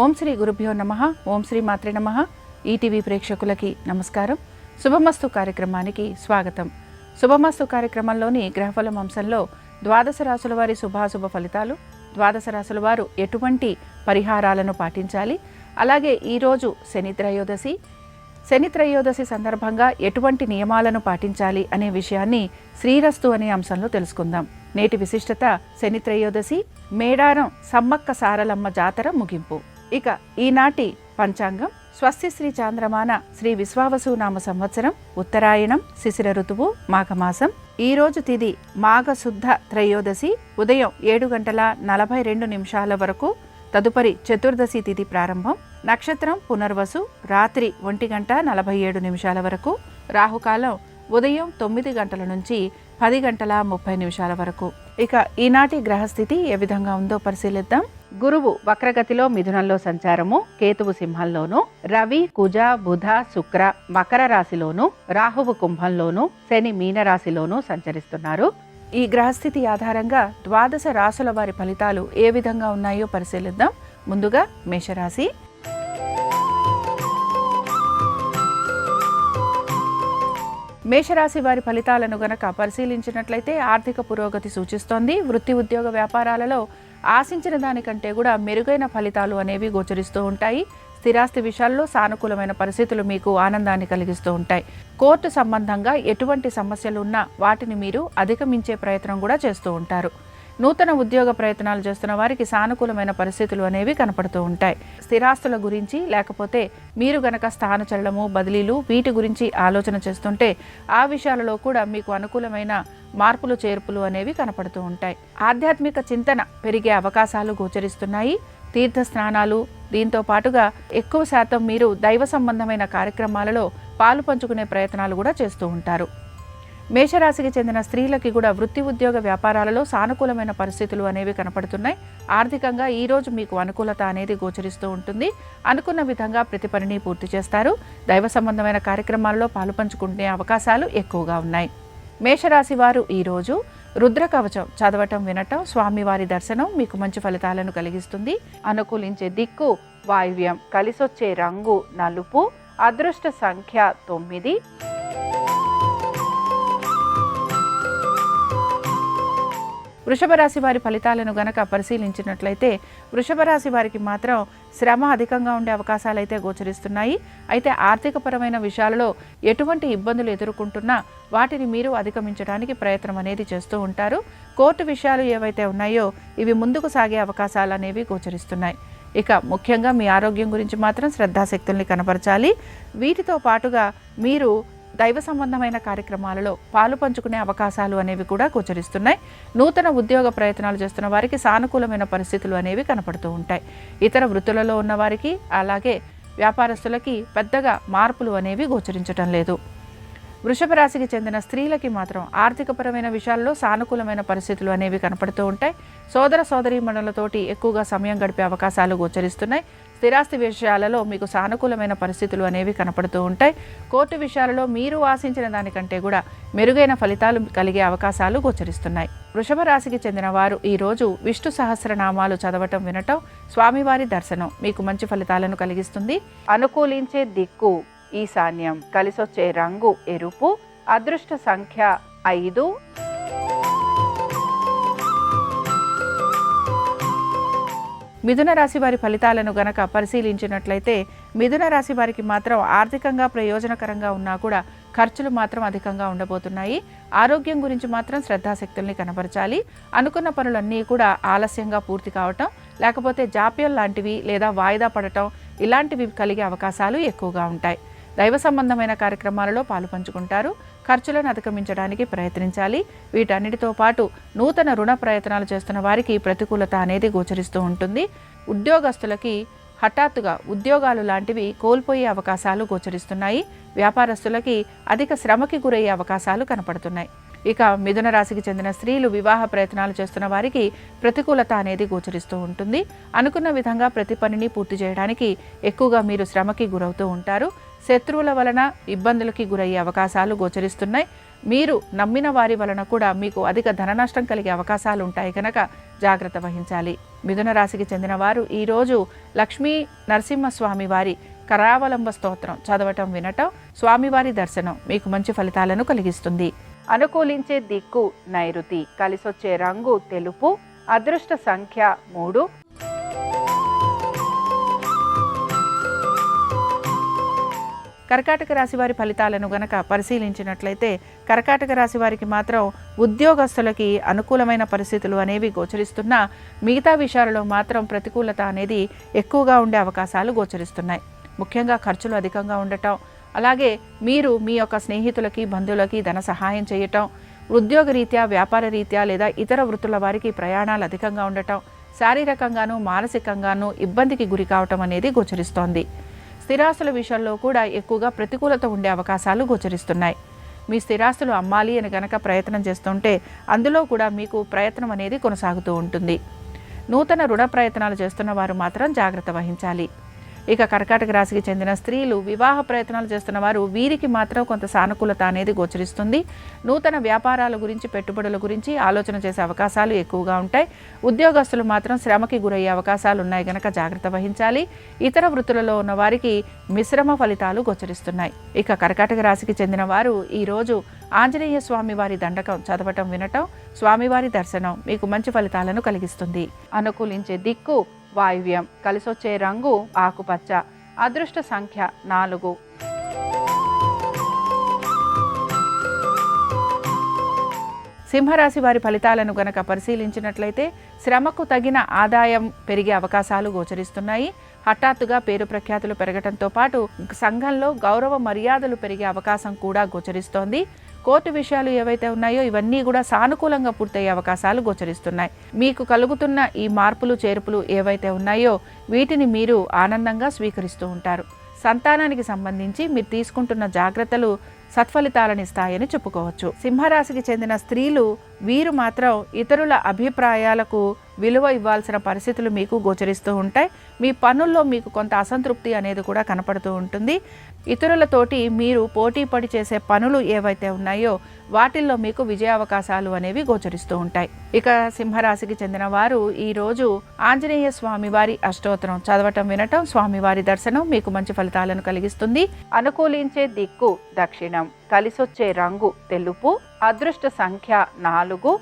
ఓం శ్రీ గురుభ్యో నమః. ఓం శ్రీ మాత్రే నమః. ఈటీవీ ప్రేక్షకులకి నమస్కారం. శుభమస్తు కార్యక్రమానికి స్వాగతం. శుభమస్తు కార్యక్రమంలోని గ్రహఫలం అంశంలో ద్వాదశ రాశుల వారి శుభాశుభ ఫలితాలు, ద్వాదశ రాశుల వారు ఎటువంటి పరిహారాలను పాటించాలి, అలాగే ఈరోజు శని త్రయోదశి సందర్భంగా ఎటువంటి నియమాలను పాటించాలి అనే విషయాన్ని శ్రీరస్తు అనే అంశంలో తెలుసుకుందాం. నేటి విశిష్టత శని త్రయోదశి, మేడారం సమ్మక్క సారలమ్మ జాతర ముగింపు. ఇక ఈనాటి పంచాంగం స్వస్తి శ్రీ చాంద్రమాన శ్రీ విశ్వావసు నామ సంవత్సరం, ఉత్తరాయణం, శిశిర ఋతువు, మాఘమాసం. ఈరోజు తిథి మాఘశుద్ధ త్రయోదశి ఉదయం 7:42 వరకు, తదుపరి చతుర్దశి తిథి ప్రారంభం. నక్షత్రం పునర్వసు రాత్రి 1:47 వరకు, రాహుకాలం ఉదయం 9 గంటల నుంచి 10:30 వరకు. ఇక ఈనాటి గ్రహస్థితి ఏ విధంగా ఉందో పరిశీలిద్దాం. గురువు వక్రగతిలో మిథునంలో సంచారము, కేతువు సింహంలోను, రవి, కుజ, బుధ, శుక్ర మకర రాశిలోను, రాహువు కుంభంలోను, శని మీనరాశిలోను సంచరిస్తున్నారు. ఈ గ్రహస్థితి ఆధారంగా ద్వాదశ రాశుల వారి ఫలితాలు ఏ విధంగా ఉన్నాయో పరిశీలిద్దాం. ముందుగా మేషరాశి. మేషరాశి వారి ఫలితాలను గనక పరిశీలించినట్లయితే ఆర్థిక పురోగతి సూచిస్తోంది. వృత్తి ఉద్యోగ వ్యాపారాలలో ఆశించిన దానికంటే కూడా మెరుగైన ఫలితాలు అనేవి గోచరిస్తూ ఉంటాయి. స్థిరాస్తి విషయాల్లో సానుకూలమైన పరిస్థితులు మీకు ఆనందాన్ని కలిగిస్తూ ఉంటాయి. కోర్టు సంబంధంగా ఎటువంటి సమస్యలు ఉన్నా వాటిని మీరు అధిగమించే ప్రయత్నం కూడా చేస్తూ ఉంటారు. నూతన ఉద్యోగ ప్రయత్నాలు చేస్తున్న వారికి సానుకూలమైన పరిస్థితులు అనేవి కనపడుతూ ఉంటాయి. స్థిరాస్తుల గురించి లేకపోతే మీరు గనక స్థానచలనము, బదిలీలు వీటి గురించి ఆలోచన చేస్తుంటే ఆ విషయాలలో కూడా మీకు అనుకూలమైన మార్పులు చేర్పులు అనేవి కనపడుతూ ఉంటాయి. ఆధ్యాత్మిక చింతన పెరిగే అవకాశాలు గోచరిస్తున్నాయి. తీర్థ స్నానాలు, దీంతో పాటుగా ఎక్కువ శాతం మీరు దైవ సంబంధమైన కార్యక్రమాలలో పాలు పంచుకునే ప్రయత్నాలు కూడా చేస్తూ ఉంటారు. మేషరాశికి చెందిన స్త్రీలకి కూడా వృత్తి ఉద్యోగ వ్యాపారాలలో సానుకూలమైన పరిస్థితులు అనేవి కనపడుతున్నాయి. ఆర్థికంగా ఈరోజు మీకు అనుకూలత అనేది గోచరిస్తూ ఉంటుంది. అనుకున్న విధంగా ప్రతి పనిని పూర్తి చేస్తారు. దైవ సంబంధమైన కార్యక్రమాల్లో పాలుపంచుకునే అవకాశాలు ఎక్కువగా ఉన్నాయి. మేషరాశి వారు ఈరోజు రుద్ర కవచం చదవటం, వినటం, స్వామివారి దర్శనం మీకు మంచి ఫలితాలను కలిగిస్తుంది. అనుకూలించే దిక్కు వాయువ్యం, కలిసొచ్చే రంగు నలుపు, అదృష్ట సంఖ్య 9. వృషభ రాశి వారి ఫలితాలను గనక పరిశీలించినట్లయితే వృషభ రాశి వారికి మాత్రం శ్రమ అధికంగా ఉండే అవకాశాలు అయితే గోచరిస్తున్నాయి. అయితే ఆర్థికపరమైన విషయాలలో ఎటువంటి ఇబ్బందులు ఎదుర్కొంటున్నా వాటిని మీరు అధిగమించడానికి ప్రయత్నం అనేది చేస్తూ ఉంటారు. కోర్టు విషయాలు ఏవైతే ఉన్నాయో ఇవి ముందుకు సాగే అవకాశాలు అనేవి గోచరిస్తున్నాయి. ఇక ముఖ్యంగా మీ ఆరోగ్యం గురించి మాత్రం శ్రద్ధాశక్తుల్ని కనపరచాలి. వీటితో పాటుగా మీరు దైవ సంబంధమైన కార్యక్రమాలలో పాలు పంచుకునే అవకాశాలు అనేవి కూడా గోచరిస్తున్నాయి. నూతన ఉద్యోగ ప్రయత్నాలు చేస్తున్న వారికి సానుకూలమైన పరిస్థితులు అనేవి కనపడుతూ ఉంటాయి. ఇతర వృత్తులలో ఉన్న వారికి అలాగే వ్యాపారస్తులకి పెద్దగా మార్పులు అనేవి గోచరించటం లేదు. వృషభ రాశికి చెందిన స్త్రీలకి మాత్రం ఆర్థికపరమైన విషయాల్లో సానుకూలమైన పరిస్థితులు అనేవి కనపడుతూ ఉంటాయి. సోదర సోదరీమణులతోటి ఎక్కువగా సమయం గడిపే అవకాశాలు గోచరిస్తున్నాయి. స్థిరాస్తి విషయాలలో మీకు సానుకూలమైన పరిస్థితులు అనేవి కనపడుతూ ఉంటాయి. కోర్టు విషయాలలో మీరు ఆశించిన దానికంటే కూడా మెరుగైన ఫలితాలు కలిగే అవకాశాలు గోచరిస్తున్నాయి. వృషభ రాశికి చెందిన వారు ఈరోజు విష్ణు సహస్రనామాలు చదవటం, వినటం, స్వామివారి దర్శనం మీకు మంచి ఫలితాలను కలిగిస్తుంది. అనుకూలించే దిక్కు ఈశాన్యం, కలిసొచ్చే రంగు ఎరుపు, అదృష్ట సంఖ్య 5. మిథున రాశి వారి ఫలితాలను గనక పరిశీలించినట్లయితే మిథున రాశి వారికి మాత్రం ఆర్థికంగా ప్రయోజనకరంగా ఉన్నా కూడా ఖర్చులు మాత్రం అధికంగా ఉండబోతున్నాయి. ఆరోగ్యం గురించి మాత్రం శ్రద్ధాశక్తుల్ని కనపరచాలి. అనుకున్న పనులన్నీ కూడా ఆలస్యంగా పూర్తి కావటం, లేకపోతే జాప్యం లాంటివి లేదా వాయిదా పడటం ఇలాంటివి కలిగే అవకాశాలు ఎక్కువగా ఉంటాయి. దైవ సంబంధమైన కార్యక్రమాలలో పాలు పంచుకుంటారు. ఖర్చులను అధిగమించడానికి ప్రయత్నించాలి. వీటన్నిటితో పాటు నూతన రుణ ప్రయత్నాలు చేస్తున్న వారికి ప్రతికూలత అనేది గోచరిస్తూ ఉంటుంది. ఉద్యోగస్తులకి హఠాత్తుగా ఉద్యోగాలు లాంటివి కోల్పోయే అవకాశాలు గోచరిస్తున్నాయి. వ్యాపారస్తులకి అధిక శ్రమకి గురయ్యే అవకాశాలు కనపడుతున్నాయి. ఇక మిథున రాశికి చెందిన స్త్రీలు వివాహ ప్రయత్నాలు చేస్తున్న వారికి ప్రతికూలత అనేది గోచరిస్తూ ఉంటుంది. అనుకున్న విధంగా ప్రతి పనిని పూర్తి చేయడానికి ఎక్కువగా మీరు శ్రమకి గురవుతూ ఉంటారు. శత్రువుల వలన ఇబ్బందులకి గురయ్యే అవకాశాలు గోచరిస్తున్నాయి. మీరు నమ్మిన వారి వలన కూడా మీకు అధిక ధన నష్టం కలిగే అవకాశాలు ఉంటాయి కనుక జాగ్రత్త వహించాలి. మిథున రాశికి చెందిన వారు ఈరోజు లక్ష్మీ నరసింహస్వామి వారి కరావలంబ స్తోత్రం చదవటం వినటం, స్వామివారి దర్శనం మీకు మంచి ఫలితాలను కలిగిస్తుంది. అనుకూలించే దిక్కు నైరుతి, కలిసొచ్చే రంగు తెలుపు, అదృష్ట సంఖ్య 3. కర్కాటక రాశి వారి ఫలితాలను గనక పరిశీలించినట్లయితే కర్కాటక రాశి వారికి మాత్రం ఉద్యోగస్తులకి అనుకూలమైన పరిస్థితులు అనేవి గోచరిస్తున్నా మిగతా విషయాలలో మాత్రం ప్రతికూలత అనేది ఎక్కువగా ఉండే అవకాశాలు గోచరిస్తున్నాయి. ముఖ్యంగా ఖర్చులు అధికంగా ఉండటం, అలాగే మీరు మీ యొక్క స్నేహితులకి బంధువులకి ధన సహాయం చేయటం, ఉద్యోగ రీత్యా వ్యాపార రీత్యా లేదా ఇతర వృత్తుల వారికి ప్రయాణాలు అధికంగా ఉండటం, శారీరకంగానూ మానసికంగానూ ఇబ్బందికి గురి కావటం అనేది గోచరిస్తోంది. స్థిరాస్తుల విషయంలో కూడా ఎక్కువగా ప్రతికూలత ఉండే అవకాశాలు గోచరిస్తున్నాయి. మీ స్థిరాస్తులు అమ్మాలి అని గనక ప్రయత్నం చేస్తుంటే అందులో కూడా మీకు ప్రయత్నం అనేది కొనసాగుతూ ఉంటుంది. నూతన రుణ ప్రయత్నాలు చేస్తున్న వారు మాత్రం జాగ్రత్త వహించాలి. ఇక కర్కాటక రాశికి చెందిన స్త్రీలు వివాహ ప్రయత్నాలు చేస్తున్న వారు వీరికి మాత్రం కొంత సానుకూలత అనేది గోచరిస్తుంది. నూతన వ్యాపారాల గురించి పెట్టుబడుల గురించి ఆలోచన చేసే అవకాశాలు ఎక్కువగా ఉంటాయి. ఉద్యోగస్తులు మాత్రం శ్రమకి గురయ్యే అవకాశాలు ఉన్నాయి కనుక జాగ్రత్త వహించాలి. ఇతర వృత్తులలో ఉన్న వారికి మిశ్రమ ఫలితాలు గోచరిస్తున్నాయి. ఇక కర్కాటక రాశికి చెందిన వారు ఈరోజు ఆంజనేయ స్వామి వారి దండకం చదవటం వినటం, స్వామివారి దర్శనం మీకు మంచి ఫలితాలను కలిగిస్తుంది. అనుకూలించే దిక్కు వాయువ్యం, కలిసొచ్చే రంగు ఆకుపచ్చ, అదృష్ట సంఖ్య 4. సింహరాశి వారి ఫలితాలను గనక పరిశీలించినట్లయితే శ్రమకు తగిన ఆదాయం పెరిగే అవకాశాలు గోచరిస్తున్నాయి. హఠాత్తుగా పేరు ప్రఖ్యాతులు పెరగటంతో పాటు సంఘంలో గౌరవ మర్యాదలు పెరిగే అవకాశం కూడా గోచరిస్తోంది. కోర్టు విషయాలు ఏవైతే ఉన్నాయో ఇవన్నీ కూడా సానుకూలంగా పూర్తయ్యే అవకాశాలు గోచరిస్తున్నాయి. మీకు కలుగుతున్న ఈ మార్పులు చేర్పులు ఏవైతే ఉన్నాయో వీటిని మీరు ఆనందంగా స్వీకరిస్తూ ఉంటారు. సంతానానికి సంబంధించి మీరు తీసుకుంటున్న జాగ్రత్తలు సత్ఫలితాలనిస్తాయని చెప్పుకోవచ్చు. సింహరాశికి చెందిన స్త్రీలు వీరు మాత్రం ఇతరుల అభిప్రాయాలకు విలువ ఇవ్వాల్సిన పరిస్థితులు మీకు గోచరిస్తూ ఉంటాయి. మీ పనుల్లో మీకు కొంత అసంతృప్తి అనేది కూడా కనపడుతూ ఉంటుంది. ఇతరులతోటి మీరు పోటీ పడి చేసే పనులు ఏవైతే ఉన్నాయో వాటిల్లో మీకు విజయావకాశాలు అనేవి గోచరిస్తూ ఉంటాయి. ఇక సింహరాశికి చెందిన వారు ఈరోజు ఆంజనేయ స్వామి వారి అష్టోత్తరం చదవటం వినటం, స్వామివారి దర్శనం మీకు మంచి ఫలితాలను కలిగిస్తుంది. అనుకూలించే దిక్కు దక్షిణం, కలిసొచ్చే రంగు తెలుపు, అదృష్ట సంఖ్య 4.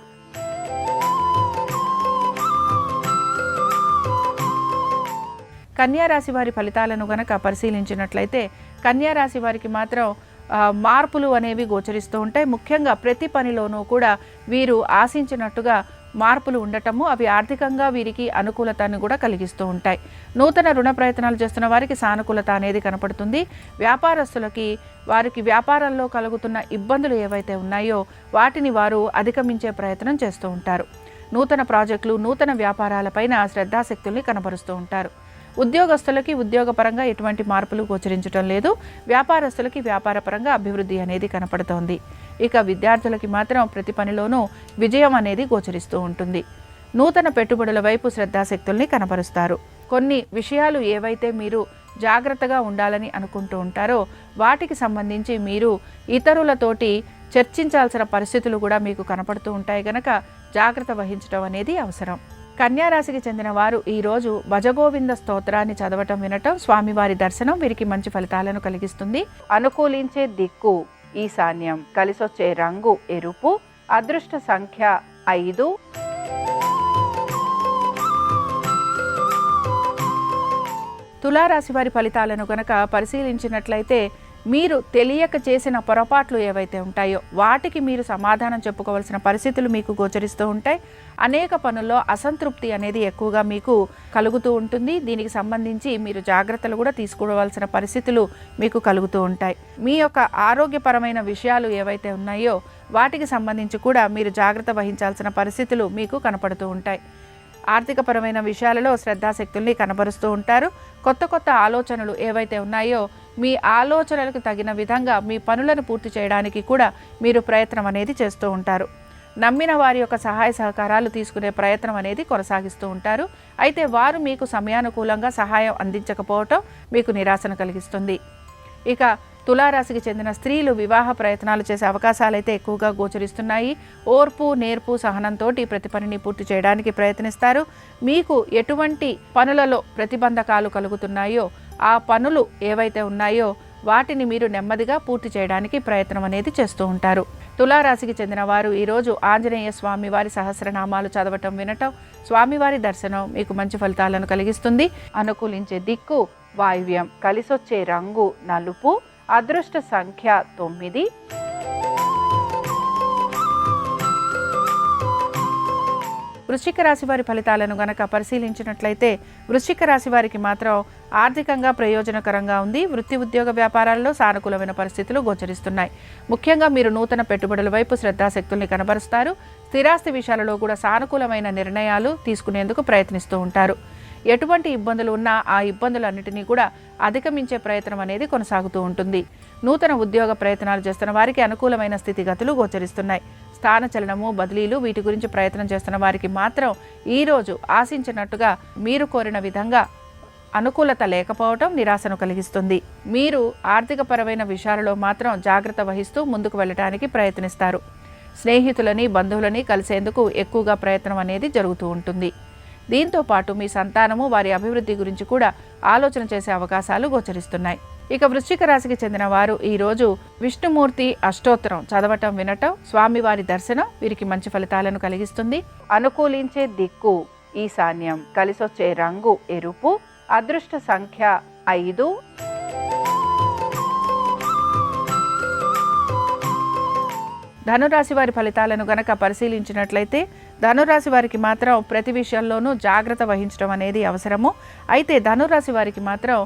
కన్యారాశి వారి ఫలితాలను గనక పరిశీలించినట్లయితే కన్యారాశి వారికి మాత్రం మార్పులు అనేవి గోచరిస్తూ ఉంటాయి. ముఖ్యంగా ప్రతి పనిలోనూ కూడా వీరు ఆశించినట్టుగా మార్పులు ఉండటము అవి ఆర్థికంగా వీరికి అనుకూలతను కూడా కలిగిస్తూ ఉంటాయి. నూతన రుణ ప్రయత్నాలు చేస్తున్న వారికి సానుకూలత అనేది కనపడుతుంది. వ్యాపారస్తులకి వారికి వ్యాపారంలో కలుగుతున్న ఇబ్బందులు ఏవైతే ఉన్నాయో వాటిని వారు అధిగమించే ప్రయత్నం చేస్తూ ఉంటారు. నూతన ప్రాజెక్టులు, నూతన వ్యాపారాలపైన శ్రద్ధాశక్తుల్ని కనబరుస్తూ ఉంటారు. ఉద్యోగస్తులకి ఉద్యోగపరంగా ఎటువంటి మార్పులు గోచరించడం లేదు. వ్యాపారస్తులకి వ్యాపారపరంగా అభివృద్ధి అనేది కనపడుతోంది. ఇక విద్యార్థులకి మాత్రం ప్రతి పనిలోనూ విజయం అనేది గోచరిస్తూ ఉంటుంది. నూతన పెట్టుబడుల వైపు శ్రద్ధాశక్తుల్ని కనపరుస్తారు. కొన్ని విషయాలు ఏవైతే మీరు జాగ్రత్తగా ఉండాలని అనుకుంటూ ఉంటారో వాటికి సంబంధించి మీరు ఇతరులతోటి చర్చించాల్సిన పరిస్థితులు కూడా మీకు కనపడుతూ ఉంటాయి కనుక జాగ్రత్త వహించడం అనేది అవసరం. కన్యారాశికి చెందిన వారు ఈరోజు భజగోవింద స్తోత్రాన్ని చదవటం వినటం, స్వామివారి దర్శనం వీరికి మంచి ఫలితాలను కలిగిస్తుంది. అనుకూలించే దిక్కు ఈశాన్యం, కలిసొచ్చే రంగు ఎరుపు, అదృష్ట సంఖ్య 5. తులారాశి వారి ఫలితాలను గనక పరిశీలించినట్లయితే మీరు తెలియక చేసిన పొరపాట్లు ఏవైతే ఉంటాయో వాటికి మీరు సమాధానం చెప్పుకోవాల్సిన పరిస్థితులు మీకు గోచరిస్తూ ఉంటాయి. అనేక పనుల్లో అసంతృప్తి అనేది ఎక్కువగా మీకు కలుగుతూ ఉంటుంది. దీనికి సంబంధించి మీరు జాగ్రత్తలు కూడా తీసుకోవాల్సిన పరిస్థితులు మీకు కలుగుతూ ఉంటాయి. మీ యొక్క ఆరోగ్యపరమైన విషయాలు ఏవైతే ఉన్నాయో వాటికి సంబంధించి కూడా మీరు జాగ్రత్త వహించాల్సిన పరిస్థితులు మీకు కనపడుతూ ఉంటాయి. ఆర్థికపరమైన విషయాలలో శ్రద్ధాశక్తుల్ని కనబరుస్తూ ఉంటారు. కొత్త కొత్త ఆలోచనలు ఏవైతే ఉన్నాయో మీ ఆలోచనలకు తగిన విధంగా మీ పనులను పూర్తి చేయడానికి కూడా మీరు ప్రయత్నం అనేది చేస్తూ ఉంటారు. నమ్మిన వారి యొక్క సహాయ సహకారాలు తీసుకునే ప్రయత్నం అనేది కొనసాగిస్తూ ఉంటారు. అయితే వారు మీకు సమయానుకూలంగా సహాయం అందించకపోవటం మీకు నిరాశను కలిగిస్తుంది. ఇక తులారాశికి చెందిన స్త్రీలు వివాహ ప్రయత్నాలు చేసే అవకాశాలు అయితే ఎక్కువగా గోచరిస్తున్నాయి. ఓర్పు, నేర్పు, సహనంతో ప్రతి పనిని పూర్తి చేయడానికి ప్రయత్నిస్తారు. మీకు ఎటువంటి పనులలో ప్రతిబంధకాలు కలుగుతున్నాయో ఆ పనులు ఏవైతే ఉన్నాయో వాటిని మీరు నెమ్మదిగా పూర్తి చేయడానికి ప్రయత్నం అనేది చేస్తూ ఉంటారు. తులారాశికి చెందిన వారు ఈరోజు ఆంజనేయ స్వామి వారి సహస్రనామాలు చదవటం, వినటం, స్వామివారి దర్శనం మీకు మంచి ఫలితాలను కలిగిస్తుంది. అనుకూలించే దిక్కు వాయువ్యం, కలిసొచ్చే రంగు నలుపు, అదృష్ట సంఖ్య 9. వృశ్చిక రాశి వారి ఫలితాలను గనక పరిశీలించినట్లయితే వృశ్చిక రాశి వారికి మాత్రం ఆర్థికంగా ప్రయోజనకరంగా ఉంది. వృత్తి, ఉద్యోగ, వ్యాపారాల్లో సానుకూలమైన పరిస్థితులు గోచరిస్తున్నాయి. ముఖ్యంగా మీరు నూతన పెట్టుబడుల వైపు శ్రద్ధాశక్తుల్ని కనబరుస్తారు. స్థిరాస్తి విషయాలలో కూడా సానుకూలమైన నిర్ణయాలు తీసుకునేందుకు ప్రయత్నిస్తూ ఉంటారు. ఎటువంటి ఇబ్బందులు ఉన్నా ఆ ఇబ్బందులన్నిటినీ కూడా అధిగమించే ప్రయత్నం అనేది కొనసాగుతూ ఉంటుంది. నూతన ఉద్యోగ ప్రయత్నాలు చేస్తున్న వారికి అనుకూలమైన స్థితిగతులు గోచరిస్తున్నాయి. స్థానచలనము, బదిలీలు వీటి గురించి ప్రయత్నం చేస్తున్న వారికి మాత్రం ఈరోజు ఆశించినట్టుగా మీరు కోరిన విధంగా అనుకూలత లేకపోవడం నిరాశను కలిగిస్తుంది. మీరు ఆర్థికపరమైన విషయాలలో మాత్రం జాగ్రత్త వహిస్తూ ముందుకు వెళ్ళడానికి ప్రయత్నిస్తారు. స్నేహితులని, బంధువులని కలిసేందుకు ఎక్కువగా ప్రయత్నం అనేది జరుగుతూ ఉంటుంది. దీంతో పాటు మీ సంతానము వారి అభివృద్ధి గురించి కూడా ఆలోచన చేసే అవకాశాలు గోచరిస్తున్నాయి. ఇక వృశ్చిక రాశికి చెందిన వారు ఈరోజు విష్ణుమూర్తి అష్టోత్తరం చదవటం, వినటం, స్వామివారి దర్శనం వీరికి మంచి ఫలితాలను కలిగిస్తుంది. అనుకూలించే దిక్కు ఈశాన్యం, కలిసొచ్చే రంగు ఎరుపు, అదృష్ట సంఖ్య 5. ధనురాశి వారి ఫలితాలను గనక పరిశీలించినట్లయితే ధనురాశి వారికి మాత్రం ప్రతి విషయంలోనూ జాగ్రత్త వహించడం అనేది అవసరము. అయితే ధనురాశి వారికి మాత్రం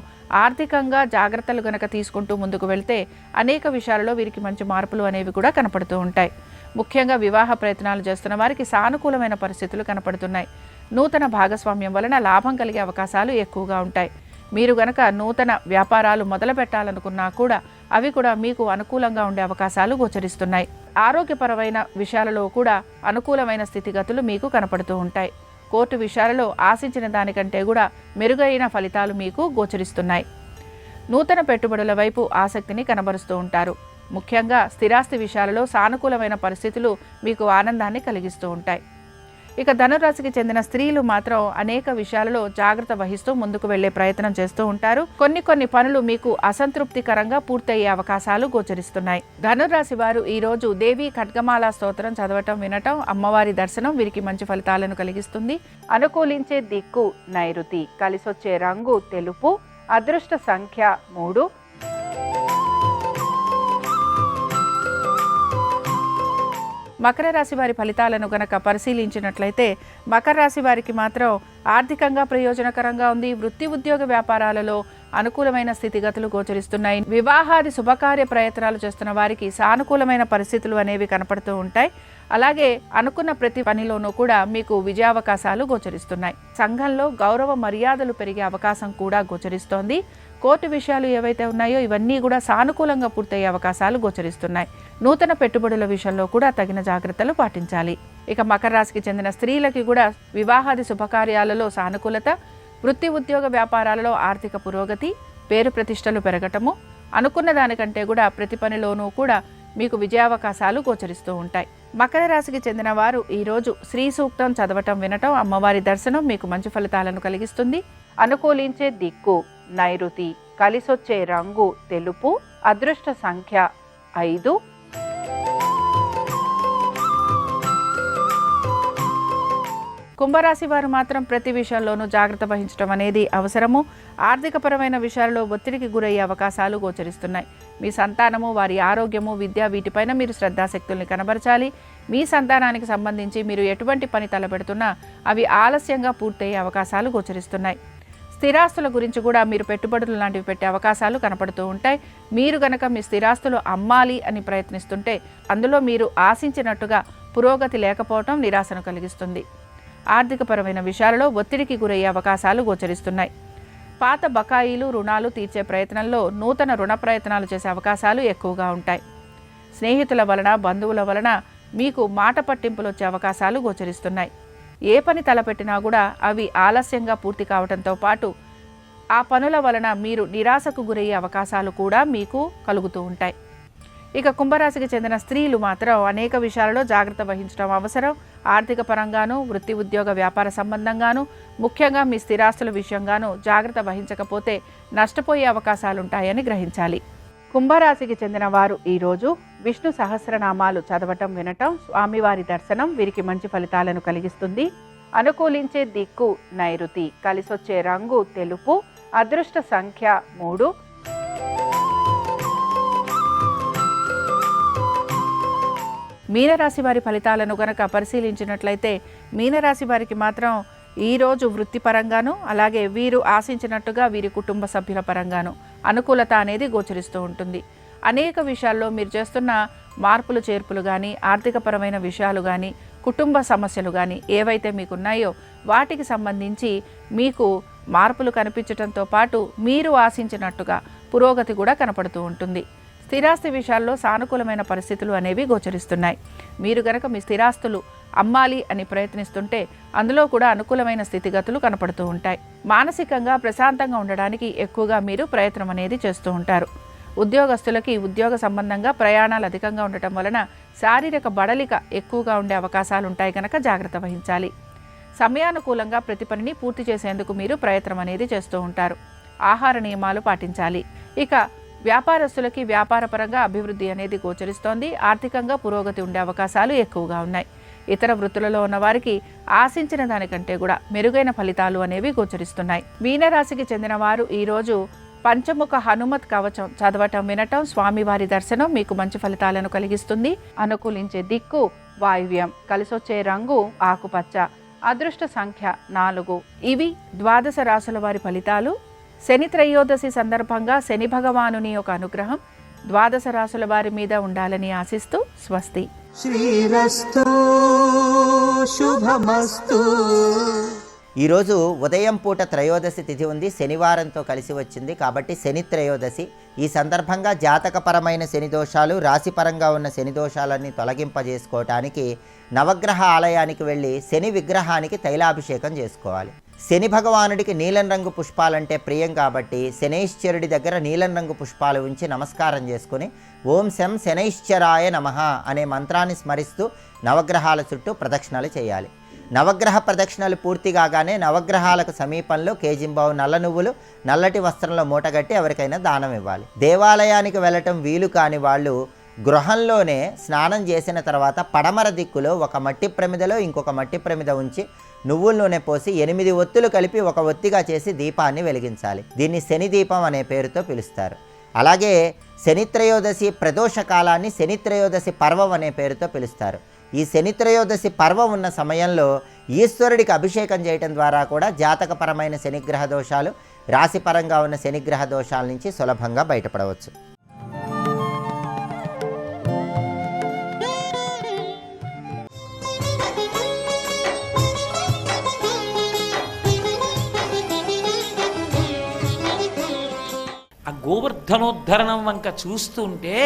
ఆర్థికంగా జాగ్రత్తలు గనక తీసుకుంటూ ముందుకు వెళ్తే అనేక విషయాలలో వీరికి మంచి మార్పులు అనేవి కూడా కనపడుతూ ఉంటాయి. ముఖ్యంగా వివాహ ప్రయత్నాలు చేస్తున్న వారికి సానుకూలమైన పరిస్థితులు కనపడుతున్నాయి. నూతన భాగస్వామ్యం వలన లాభం కలిగే అవకాశాలు ఎక్కువగా ఉంటాయి. మీరు గనక నూతన వ్యాపారాలు మొదలు పెట్టాలనుకున్నా కూడా అవి కూడా మీకు అనుకూలంగా ఉండే అవకాశాలు గోచరిస్తున్నాయి. ఆరోగ్యపరమైన విషయాలలో కూడా అనుకూలమైన స్థితిగతులు మీకు కనపడుతూ ఉంటాయి. కోర్టు విషయాలలో ఆశించిన దానికంటే కూడా మెరుగైన ఫలితాలు మీకు గోచరిస్తున్నాయి. నూతన పెట్టుబడుల వైపు ఆసక్తిని కనబరుస్తూ ఉంటారు. ముఖ్యంగా స్థిరాస్తి విషయాలలో సానుకూలమైన పరిస్థితులు మీకు ఆనందాన్ని కలిగిస్తూ ఉంటాయి. ఇక ధనురాశికి చెందిన స్త్రీలు మాత్రం అనేక విషయాలలో జాగ్రత్త వహిస్తూ ముందుకు వెళ్లే ప్రయత్నం చేస్తూ ఉంటారు. కొన్ని పనులు మీకు అసంతృప్తికరంగా పూర్తయ్యే అవకాశాలు గోచరిస్తున్నాయి. ధనురాశి వారు ఈ రోజు దేవి ఖడ్గమాల స్తోత్రం చదవటం, వినటం, అమ్మవారి దర్శనం వీరికి మంచి ఫలితాలను కలిగిస్తుంది. అనుకూలించే దిక్కు నైరుతి, కలిసొచ్చే రంగు తెలుపు, అదృష్ట సంఖ్య 3. మకర రాశి వారి ఫలితాలను గనక పరిశీలించినట్లయితే మకర రాశి వారికి మాత్రం ఆర్థికంగా ప్రయోజనకరంగా ఉంది. వృత్తి, ఉద్యోగ, వ్యాపారాలలో అనుకూలమైన స్థితిగతులు గోచరిస్తున్నాయి. వివాహాది శుభకార్య ప్రయత్నాలు చేస్తున్న వారికి సానుకూలమైన పరిస్థితులు అనేవి కనపడుతూ ఉంటాయి. అలాగే అనుకున్న ప్రతి పనిలోనూ కూడా మీకు విజయావకాశాలు గోచరిస్తున్నాయి. సంఘంలో గౌరవ మర్యాదలు పెరిగే అవకాశం కూడా గోచరిస్తోంది. కోర్టు విషయాలు ఏవైతే ఉన్నాయో ఇవన్నీ కూడా సానుకూలంగా పూర్తయ్యే అవకాశాలు గోచరిస్తున్నాయి. నూతన పెట్టుబడుల విషయంలో కూడా తగిన జాగ్రత్తలు పాటించాలి. ఇక మకర రాశికి చెందిన స్త్రీలకి కూడా వివాహాది శుభకార్యాలలో సానుకూలత, వృత్తి, ఉద్యోగ, వ్యాపారాలలో ఆర్థిక పురోగతి, పేరు ప్రతిష్టలు పెరగటము, అనుకున్న దానికంటే కూడా ప్రతి పనిలోనూ కూడా మీకు విజయావకాశాలు గోచరిస్తూ ఉంటాయి. మకర రాశికి చెందిన వారు ఈరోజు శ్రీ సూక్తం చదవటం, వినటం, అమ్మవారి దర్శనం మీకు మంచి ఫలితాలను కలిగిస్తుంది. అనుకూలించే దిక్కు నైరుతి, కలిసొచ్చే రంగు తెలుపు, అదృష్ట సంఖ్య 5. కుంభరాశి వారు మాత్రం ప్రతి విషయంలోనూ జాగ్రత్త వహించడం అనేది అవసరము. ఆర్థికపరమైన విషయాల్లో ఒత్తిడికి గురయ్యే అవకాశాలు గోచరిస్తున్నాయి. మీ సంతానము, వారి ఆరోగ్యము, విద్య వీటిపైన మీరు శ్రద్ధాశక్తుల్ని కనబరచాలి. మీ సంతానానికి సంబంధించి మీరు ఎటువంటి పని తలపెడుతున్నా అవి ఆలస్యంగా పూర్తయ్యే అవకాశాలు గోచరిస్తున్నాయి. స్థిరాస్తుల గురించి కూడా మీరు పెట్టుబడులు లాంటివి పెట్టే అవకాశాలు కనపడుతూ ఉంటాయి. మీరు గనక మీ స్థిరాస్తులు అమ్మాలి అని ప్రయత్నిస్తుంటే అందులో మీరు ఆశించినట్టుగా పురోగతి లేకపోవటం నిరాశను కలిగిస్తుంది. ఆర్థికపరమైన విషయాలలో ఒత్తిడికి గురయ్యే అవకాశాలు గోచరిస్తున్నాయి. పాత బకాయిలు, రుణాలు తీర్చే ప్రయత్నంలో నూతన రుణ ప్రయత్నాలు చేసే అవకాశాలు ఎక్కువగా ఉంటాయి. స్నేహితుల వలన, బంధువుల వలన మీకు మాట పట్టింపులు వచ్చే అవకాశాలు గోచరిస్తున్నాయి. ఏ పని తలపెట్టినా కూడా అవి ఆలస్యంగా పూర్తి కావడంతో పాటు ఆ పనుల వలన మీరు నిరాశకు గురయ్యే అవకాశాలు కూడా మీకు కలుగుతూ ఉంటాయి. ఇక కుంభరాశికి చెందిన స్త్రీలు మాత్రం అనేక విషయాలలో జాగ్రత్త వహించడం అవసరం. ఆర్థిక పరంగాను, వృత్తి ఉద్యోగ వ్యాపార సంబంధంగాను, ముఖ్యంగా మీ స్థిరాస్తుల విషయంగాను జాగ్రత్త వహించకపోతే నష్టపోయే అవకాశాలుంటాయని గ్రహించాలి. కుంభరాశికి చెందిన వారు ఈరోజు విష్ణు సహస్రనామాలు చదవటం, వినటం, స్వామివారి దర్శనం వీరికి మంచి ఫలితాలను కలిగిస్తుంది. అనుకూలించే దిక్కు నైరుతి, కలిసొచ్చే రంగు తెలుపు, అదృష్ట సంఖ్య 3. మీనరాశి వారి ఫలితాలను గనక పరిశీలించినట్లయితే మీనరాశి వారికి మాత్రం ఈరోజు వృత్తిపరంగాను, అలాగే వీరు ఆశించినట్టుగా వీరి కుటుంబ సభ్యుల పరంగాను అనుకూలత అనేది గోచరిస్తూ ఉంటుంది. అనేక విషయాల్లో మీరు చేస్తున్న మార్పులు చేర్పులు కానీ, ఆర్థికపరమైన విషయాలు కానీ, కుటుంబ సమస్యలు కానీ ఏవైతే మీకున్నాయో వాటికి సంబంధించి మీకు మార్పులు కనిపించడంతో పాటు మీరు ఆశించినట్టుగా పురోగతి కూడా కనపడుతూ ఉంటుంది. స్థిరాస్తి విషయాల్లో సానుకూలమైన పరిస్థితులు అనేవి గోచరిస్తున్నాయి. మీరు గనక మీ స్థిరాస్తులు అమ్మాలి అని ప్రయత్నిస్తుంటే అందులో కూడా అనుకూలమైన స్థితిగతులు కనపడుతూ ఉంటాయి. మానసికంగా ప్రశాంతంగా ఉండడానికి ఎక్కువగా మీరు ప్రయత్నం అనేది చేస్తూ ఉంటారు. ఉద్యోగస్తులకి ఉద్యోగ సంబంధంగా ప్రయాణాలు అధికంగా ఉండటం వలన శారీరక బడలిక ఎక్కువగా ఉండే అవకాశాలు ఉంటాయి కనుక జాగ్రత్త వహించాలి. సమయానుకూలంగా ప్రతి పనిని పూర్తి చేసేందుకు మీరు ప్రయత్నం అనేది చేస్తూ ఉంటారు. ఆహార నియమాలు పాటించాలి. ఇక వ్యాపారస్తులకి వ్యాపారపరంగా అభివృద్ధి అనేది గోచరిస్తోంది. ఆర్థికంగా పురోగతి ఉండే అవకాశాలు ఎక్కువగా ఉన్నాయి. ఇతర వృత్తులలో ఉన్న వారికి ఆశించిన దానికంటే కూడా మెరుగైన ఫలితాలు అనేవి గోచరిస్తున్నాయి. మీనరాశికి చెందిన వారు ఈరోజు పంచముఖ హనుమత్ కవచం చదవటం, వినటం, స్వామివారి దర్శనం మీకు మంచి ఫలితాలను కలిగిస్తుంది. అనుకూలించే దిక్కు వాయువ్యం, కలిసొచ్చే రంగు ఆకుపచ్చ, అదృష్ట సంఖ్య 4. ఇవి ద్వాదశ రాశుల వారి ఫలితాలు. శని త్రయోదశి సందర్భంగా శని భగవానుని యొక్క అనుగ్రహం ద్వాదశ రాశుల వారి మీద ఉండాలని ఆశిస్తూ స్వస్తి. శ్రీరస్తు శుభమస్తు. ఈరోజు ఉదయం పూట త్రయోదశి తిథి ఉంది, శనివారంతో కలిసి వచ్చింది కాబట్టి శని త్రయోదశి. ఈ సందర్భంగా జాతకపరమైన శని దోషాలు, రాశిపరంగా ఉన్న శని దోషాలన్నీ తొలగింపజేసుకోవటానికి నవగ్రహ ఆలయానికి వెళ్ళి శని విగ్రహానికి తైలాభిషేకం చేసుకోవాలి. శని భగవానుడికి నీలం రంగు పుష్పాలంటే ప్రియం కాబట్టి శనైశ్చరుడి దగ్గర నీలం రంగు పుష్పాలు ఉంచి నమస్కారం చేసుకుని ఓం శం శనైశ్చరాయ నమః అనే మంత్రాన్ని స్మరిస్తూ నవగ్రహాల చుట్టూ ప్రదక్షిణలు చేయాలి. నవగ్రహ ప్రదక్షిణలు పూర్తి కాగానే నవగ్రహాలకు సమీపంలో కేజింబావు నల్ల నువ్వులు నల్లటి వస్త్రంలో మూటగట్టి ఎవరికైనా దానం ఇవ్వాలి. దేవాలయానికి వెళ్ళటం వీలు కాని వాళ్ళు గృహంలోనే స్నానం చేసిన తర్వాత పడమర దిక్కులో ఒక మట్టి ప్రమిదలో ఇంకొక మట్టి ప్రమిద ఉంచి నువ్వుల నూనె పోసి 8 ఒత్తులు కలిపి ఒక ఒత్తిగా చేసి దీపాన్ని వెలిగించాలి. దీన్ని శని దీపం అనే పేరుతో పిలుస్తారు. అలాగే శనిత్రయోదశి ప్రదోష కాలాన్ని శనిత్రయోదశి పర్వం అనే పేరుతో పిలుస్తారు. ఈ శనిత్రయోదశి పర్వం ఉన్న సమయంలో ఈశ్వరుడికి అభిషేకం చేయటం ద్వారా కూడా జాతకపరమైన శనిగ్రహ దోషాలు, రాశిపరంగా ఉన్న శనిగ్రహ దోషాల నుంచి సులభంగా బయటపడవచ్చు. ఆ గోవర్ధనోద్ధరణం వంక చూస్తుంటే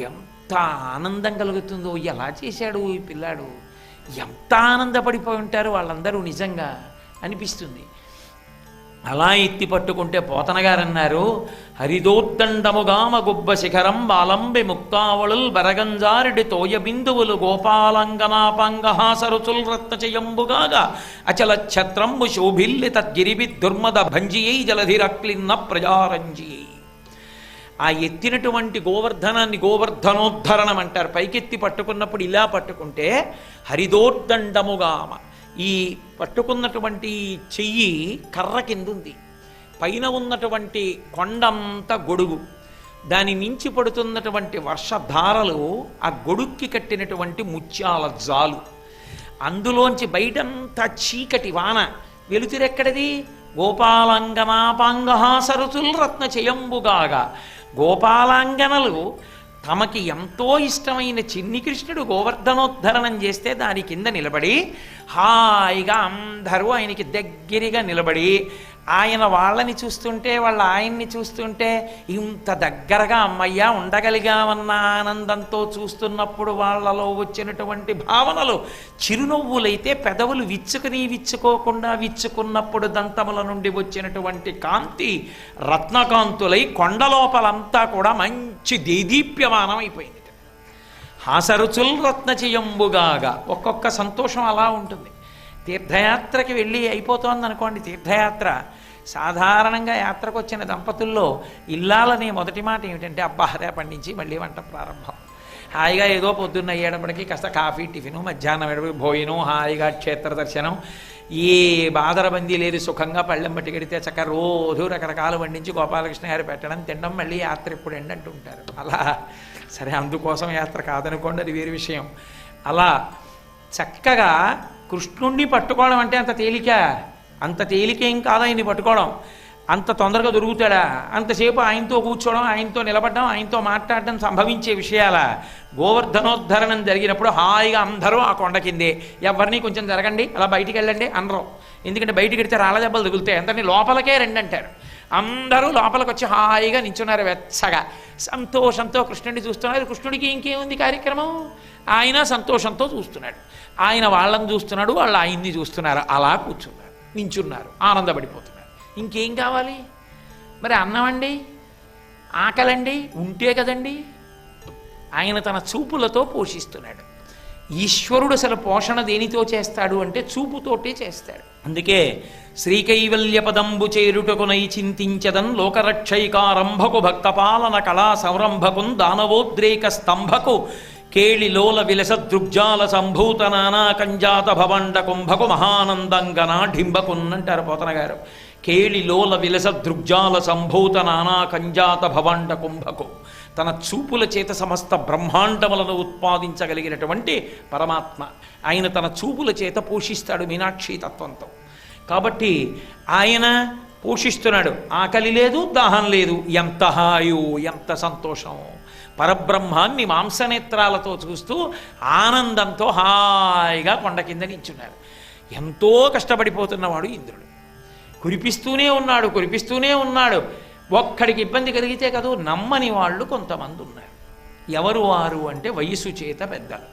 ఎంత ఆనందం కలుగుతుందో. ఎలా చేశాడు ఈ పిల్లాడు, ఎంత ఆనందపడిపోయి ఉంటారు వాళ్ళందరూ నిజంగా అనిపిస్తుంది. అలా ఎత్తి పట్టుకుంటే పోతన గారు అన్నారు, హరిదోర్దండముగామ గుబ్బ శిఖరం బాలంబి ముక్కావళుల్ బరగంజారిడి తోయ బిందువులు గోపాలంగనాపాంగహాసరుచుల్ రత్నచయంబుగాగా అచల ఛత్రంబు శోభిల్లి తద్గిరిబి దుర్మద భంజియై జలధిరక్లిన్న ప్రజారంజి. ఆ ఎత్తినటువంటి గోవర్ధనాన్ని గోవర్ధనోద్ధరణం అంటారు. పైకెత్తి పట్టుకున్నప్పుడు ఇలా పట్టుకుంటే హరిదోర్దండముగామ, ఈ పట్టుకున్నటువంటి చెయ్యి కర్ర కిందుంది, పైన ఉన్నటువంటి కొండంత గొడుగు, దాని నుంచి పడుతున్నటువంటి వర్షధారలు ఆ గొడుక్కి కట్టినటువంటి ముత్యాల జాలు, అందులోంచి బయటంతా చీకటి వాన, వెలుతురెక్కడిది? గోపాలంగనాపాంగహాసరుచుల్ రత్న చేయంబుగాగా. గోపాలాంగనలు తమకి ఎంతో ఇష్టమైన చిన్ని కృష్ణుడు గోవర్ధనోద్ధరణం చేస్తే దాని కింద నిలబడి హాయిగా అందరూ ఆయనకి దగ్గరగా నిలబడి ఆయన వాళ్ళని చూస్తుంటే వాళ్ళ ఆయన్ని చూస్తుంటే ఇంత దగ్గరగా అమ్మయ్య ఉండగలిగామన్న ఆనందంతో చూస్తున్నప్పుడు వాళ్ళలో వచ్చినటువంటి భావనలు చిరునవ్వులైతే పెదవులు విచ్చుకోకుండా విచ్చుకున్నప్పుడు దంతముల నుండి వచ్చినటువంటి కాంతి రత్నకాంతులై కొండలోపలంతా కూడా మంచి దేదీప్యమానం అయిపోయింది. హాసరుచుల్ రత్నచయంబుగాగా ఒక్కొక్క సంతోషం అలా ఉంటుంది. తీర్థయాత్రకి వెళ్ళి అయిపోతోంది అనుకోండి, తీర్థయాత్ర సాధారణంగా యాత్రకు వచ్చిన దంపతుల్లో ఇల్లాలనే మొదటి మాట ఏమిటంటే, అబ్బా రేపటి నుంచి మళ్ళీ వంట ప్రారంభం, హాయిగా ఏదో పొద్దున్న అయ్యేటప్పటికి కాస్త కాఫీ టిఫిను, మధ్యాహ్నం ఎడపడికి భోజనం, హాయిగా క్షేత్ర దర్శనం, ఏ బాదరబందీ లేదు, సుఖంగా పళ్ళెం బట్టి కడితే చక్క రోజు రకరకాలు వండించి గోపాలకృష్ణ గారు పెట్టడం తినడం, మళ్ళీ యాత్ర ఎప్పుడు అంటూ ఉంటారు. అలా సరే అందుకోసం యాత్ర కాదనుకోండి, అది వేరే విషయం. అలా చక్కగా కృష్ణుణ్ణి పట్టుకోవడం అంటే అంత తేలిక, అంత తేలికేం కాదు ఆయన్ని పట్టుకోవడం. అంత తొందరగా దొరుకుతాడా? అంతసేపు ఆయనతో కూర్చోవడం, ఆయనతో నిలబడడం, ఆయనతో మాట్లాడడం సంభవించే విషయాల. గోవర్ధనోద్ధరణం జరిగినప్పుడు హాయిగా అందరూ ఆ కొండ కిందే, ఎవరిని కొంచెం జరగండి, అలా బయటికి వెళ్ళండి అనరు. ఎందుకంటే బయటికి వెడితే రాళ్ళ దెబ్బలు తగులుతాయి, అందరినీ లోపలికే రండి అంటారు. అందరూ లోపలికి వచ్చి హాయిగా నించున్నారు వెచ్చగా, సంతోషంతో కృష్ణుడిని చూస్తున్నారు. కృష్ణుడికి ఇంకేముంది కార్యక్రమం, ఆయన సంతోషంతో చూస్తున్నాడు, ఆయన వాళ్ళని చూస్తున్నాడు, వాళ్ళు ఆయన్ని చూస్తున్నారు, అలా కూర్చున్నారు, నించున్నారు, ఆనందపడిపోతున్నారు. ఇంకేం కావాలి మరి? అన్నమండి, ఆకలండి ఉంటే కదండి. ఆయన తన చూపులతో పోషిస్తున్నాడు. ఈశ్వరుడు అసలు పోషణ దేనితో చేస్తాడు అంటే చూపుతోటే చేస్తాడు. అందుకే శ్రీకైవల్య పదంబు చేరుటకునై చింతించదన్ లోకరక్షైకారంభకు భక్తపాలన కళా సంరంభకున్ దానవోద్రేక స్తంభకు కేళిలోల విలస దృగ్జాల సంభూత నానా కంజాత భవండ కుంభకు మహానందంగనా ఢింబకున్ అంటారు పోతన గారు. కేళిలోల విలస దృగ్జాల సంభూత నానా కంజాత భవండ కుంభకు, తన చూపుల చేత సమస్త బ్రహ్మాండములను ఉత్పాదించగలిగినటువంటి పరమాత్మ. ఆయన తన చూపుల చేత పోషిస్తాడు మీనాక్షి తత్వంతో. కాబట్టి ఆయన పోషిస్తున్నాడు. ఆకలి లేదు, దాహం లేదు, ఎంత హాయు, ఎంత సంతోషం. పరబ్రహ్మాన్ని మాంసనేత్రాలతో చూస్తూ ఆనందంతో హాయిగా కొండ కింద నించున్నాడు. ఎంతో కష్టపడిపోతున్నవాడు ఇంద్రుడు. కురిపిస్తూనే ఉన్నాడు. ఒక్కడికి ఇబ్బంది కలిగితే కదూ నమ్మని వాళ్ళు కొంతమంది ఉన్నారు. ఎవరు వారు అంటే వయసు చేత పెద్దలు.